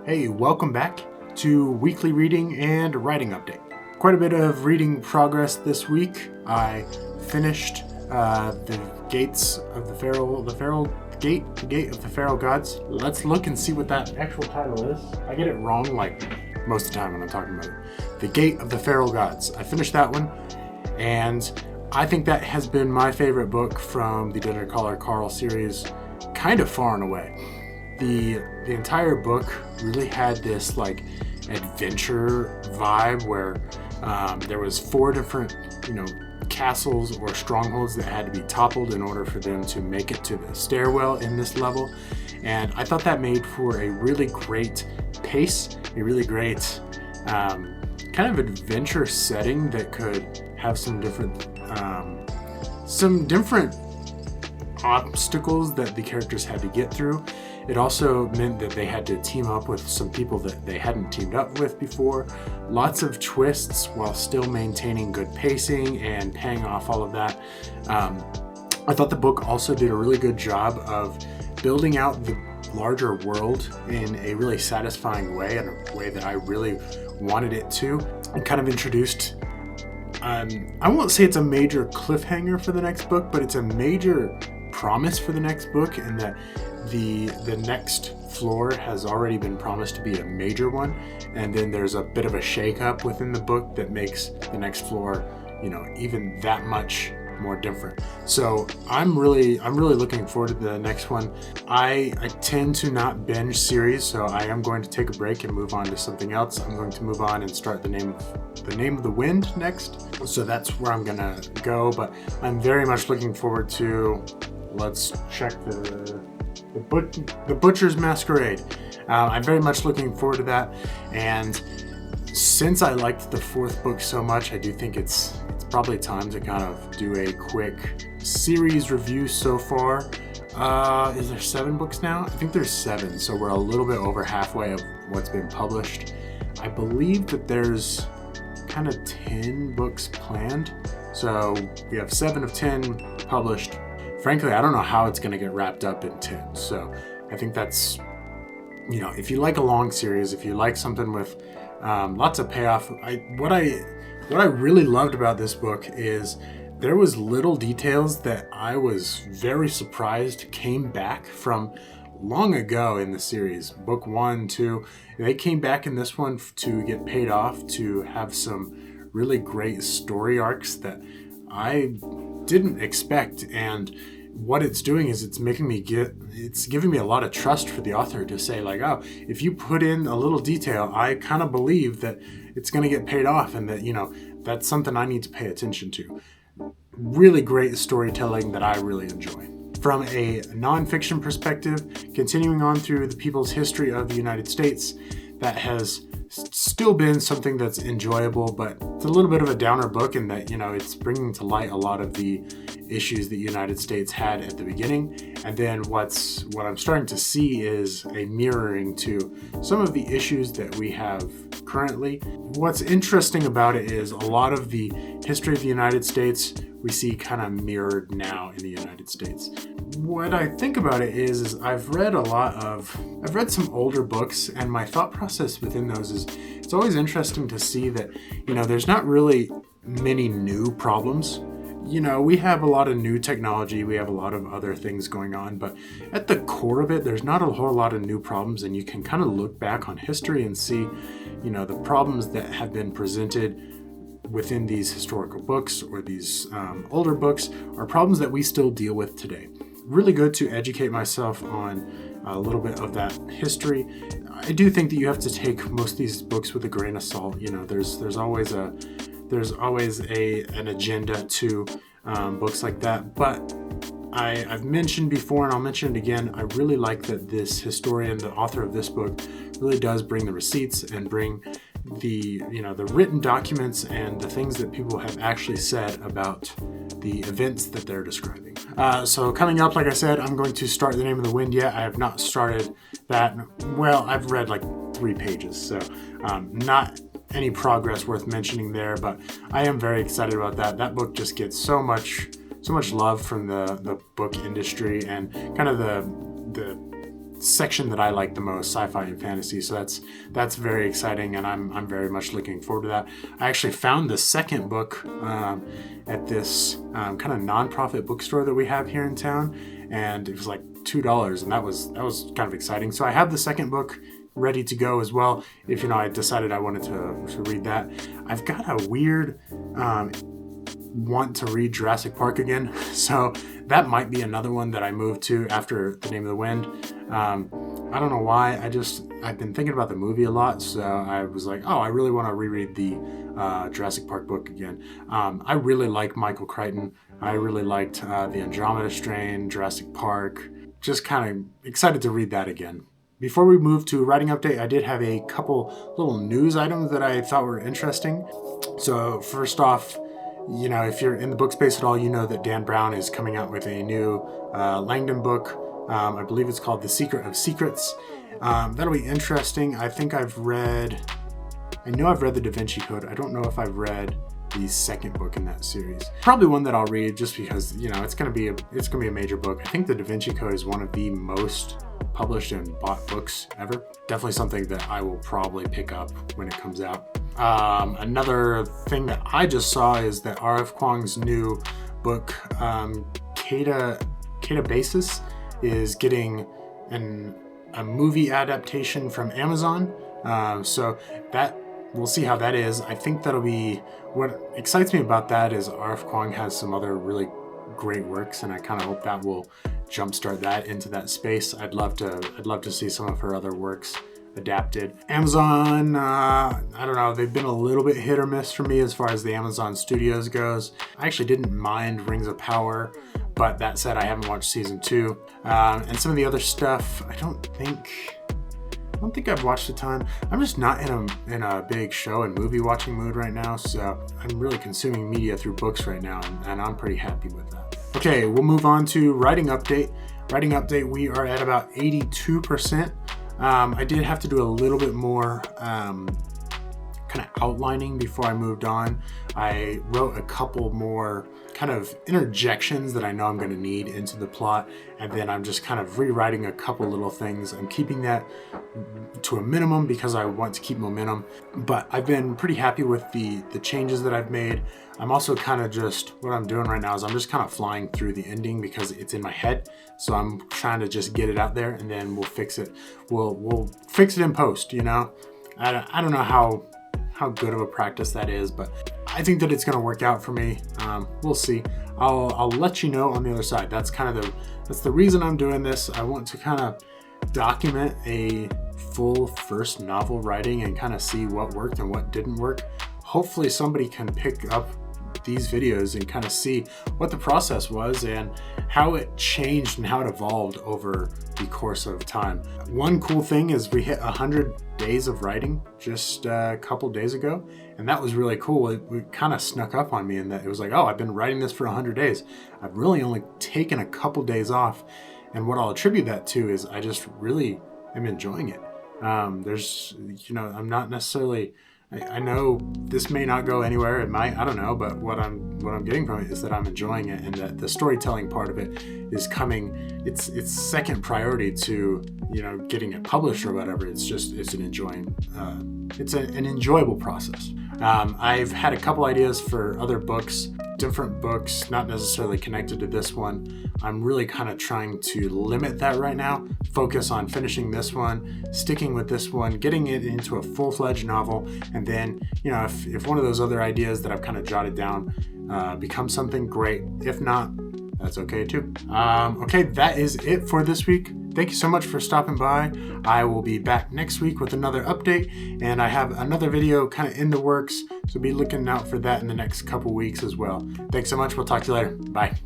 Hey, welcome back to Weekly Reading and Writing Update. Quite a bit of reading progress this week. I finished the Gates of the Gate of the Feral Gods. Let's look and see what that actual title is. I get it wrong like most of the time when I'm talking about it. The Gate of the Feral Gods. I finished that one, and I think that has been my favorite book from the Dinner Caller Carl series, kind of far and away. The entire book really had this like adventure vibe where there was 4 different, castles or strongholds that had to be toppled in order for them to make it to the stairwell in this level. And I thought that made for a really great pace, a really great kind of adventure setting that could have some different obstacles that the characters had to get through. It also meant that they had to team up with some people that they hadn't teamed up with before. Lots of twists while still maintaining good pacing and paying off all of that. I thought the book also did a really good job of building out the larger world in a really satisfying way, in a way that I really wanted it to. And kind of introduced, I won't say it's a major cliffhanger for the next book, but it's a major promise for the next book, and that the next floor has already been promised to be a major one, and then there's a bit of a shake-up within the book that makes the next floor, even that much more different. So I'm really looking forward to the next one. I tend to not binge series, so I am going to take a break and move on to something else. I'm going to move on and start the Name of the Wind next. So that's where I'm gonna go, but I'm very much looking forward to, let's check the Butcher's Masquerade. I'm very much looking forward to that, and since I liked the 4th book so much, I do think it's probably time to kind of do a quick series review so far. Is there 7 books now? I think there's 7, so we're a little bit over halfway of what's been published. I believe that there's kind of 10 books planned, so we have 7 of 10 published. Frankly, I don't know how it's going to get wrapped up in 10, so I think that's, if you like a long series, if you like something with lots of payoff, what I really loved about this book is there was little details that I was very surprised came back from long ago in the series. Book 1, 2, they came back in this one to get paid off, to have some really great story arcs that I didn't expect. And what it's doing is it's giving me a lot of trust for the author to say, like, oh, if you put in a little detail, I kind of believe that it's going to get paid off, and that, that's something I need to pay attention to. Really great storytelling that I really enjoy. From a nonfiction perspective, continuing on through the people's history of the United States, that has still been something that's enjoyable, but it's a little bit of a downer book in that, it's bringing to light a lot of the issues the United States had at the beginning. And then what I'm starting to see is a mirroring to some of the issues that we have currently. What's interesting about it is a lot of the history of the United States we see kind of mirrored now in the United States. What I think about it is I've read some older books, and my thought process within those is it's always interesting to see that, there's not really many new problems. We have a lot of new technology, we have a lot of other things going on, but at the core of it, there's not a whole lot of new problems, and you can kind of look back on history and see, the problems that have been presented within these historical books or these older books are problems that we still deal with today. Really good to educate myself on a little bit of that history. I do think that you have to take most of these books with a grain of salt. There's always an agenda to books like that, but I've mentioned before, and I'll mention it again, I really like that this historian, the author of this book, really does bring the receipts and bring the written documents and the things that people have actually said about the events that they're describing. So coming up, like I said, I'm going to start The Name of the Wind yet. I have not started that. Well, I've read like 3 pages, so not any progress worth mentioning there, but I am very excited about that. That book just gets so much love from the book industry, and kind of the section that I like the most, sci-fi and fantasy. So that's very exciting, and I'm very much looking forward to that. I actually found the second book at this kind of nonprofit bookstore that we have here in town, and it was like $2, and that was kind of exciting. So I have the second book ready to go as well. If I decided I wanted to read that. I've got a weird want to read Jurassic Park again, so that might be another one that I move to after The Name of the Wind. I don't know why. I've been thinking about the movie a lot, so I was like, oh, I really want to reread the Jurassic Park book again. I really like Michael Crichton. I really liked the Andromeda Strain, Jurassic Park. Just kind of excited to read that again. Before we move to writing update, I did have a couple little news items that I thought were interesting. So first off, if you're in the book space at all, you know that Dan Brown is coming out with a new Langdon book. I believe it's called The Secret of Secrets. That'll be interesting. I know I've read the Da Vinci Code. I don't know if I've read the second book in that series. Probably one that I'll read just because, it's gonna be a major book. I think the Da Vinci Code is one of the most published and bought books ever. Definitely something that I will probably pick up when it comes out. Another thing that I just saw is that R.F. Kuang's new book, Kata Basis, is getting a movie adaptation from Amazon. So that we'll see how that is. I think that'll be what excites me about that is R.F. Kuang has some other really great works, and I kind of hope that will jumpstart that into that space. I'd love to see some of her other works adapted. Amazon, I don't know, they've been a little bit hit or miss for me as far as the Amazon Studios goes. I actually didn't mind Rings of Power, but that said, I haven't watched season 2. And some of the other stuff, I don't think I've watched a ton. I'm just not in a big show and movie watching mood right now, so I'm really consuming media through books right now, and I'm pretty happy with that. Okay, we'll move on to writing update. Writing update, we are at about 82%. I did have to do a little bit more kind of outlining before I moved on. I wrote a couple more kind of interjections that I know I'm going to need into the plot, and then I'm just kind of rewriting a couple little things. I'm keeping that to a minimum because I want to keep momentum, but I've been pretty happy with the changes that I've made. I'm also kind of just, what I'm doing right now is I'm just kind of flying through the ending because it's in my head. So I'm trying to just get it out there, and then we'll fix it. We'll fix it in post, I don't know how good of a practice that is, but I think that it's going to work out for me. We'll see. I'll let you know on the other side. That's the reason I'm doing this. I want to kind of document a full first novel writing and kind of see what worked and what didn't work. Hopefully somebody can pick up these videos and kind of see what the process was and how it changed and how it evolved over the course of time. One cool thing is we hit 100 days of writing just a couple days ago, and that was really cool. It kind of snuck up on me in that it was like, oh, I've been writing this for 100 days. I've really only taken a couple days off, and what I'll attribute that to is I just really am enjoying it. I'm not necessarily, I know this may not go anywhere, it might, I don't know, but what I'm getting from it is that I'm enjoying it, and that the storytelling part of it is coming, it's second priority to, getting it published or whatever. It's an enjoyable process. I've had a couple ideas for other books, different books, not necessarily connected to this one. I'm really kind of trying to limit that right now, focus on finishing this one, sticking with this one, getting it into a full-fledged novel, and then, if one of those other ideas that I've kind of jotted down becomes something, great. If not, that's okay too. Okay, that is it for this week. Thank you so much for stopping by. I will be back next week with another update, and I have another video kind of in the works, so be looking out for that in the next couple weeks as well. Thanks so much. We'll talk to you later. Bye.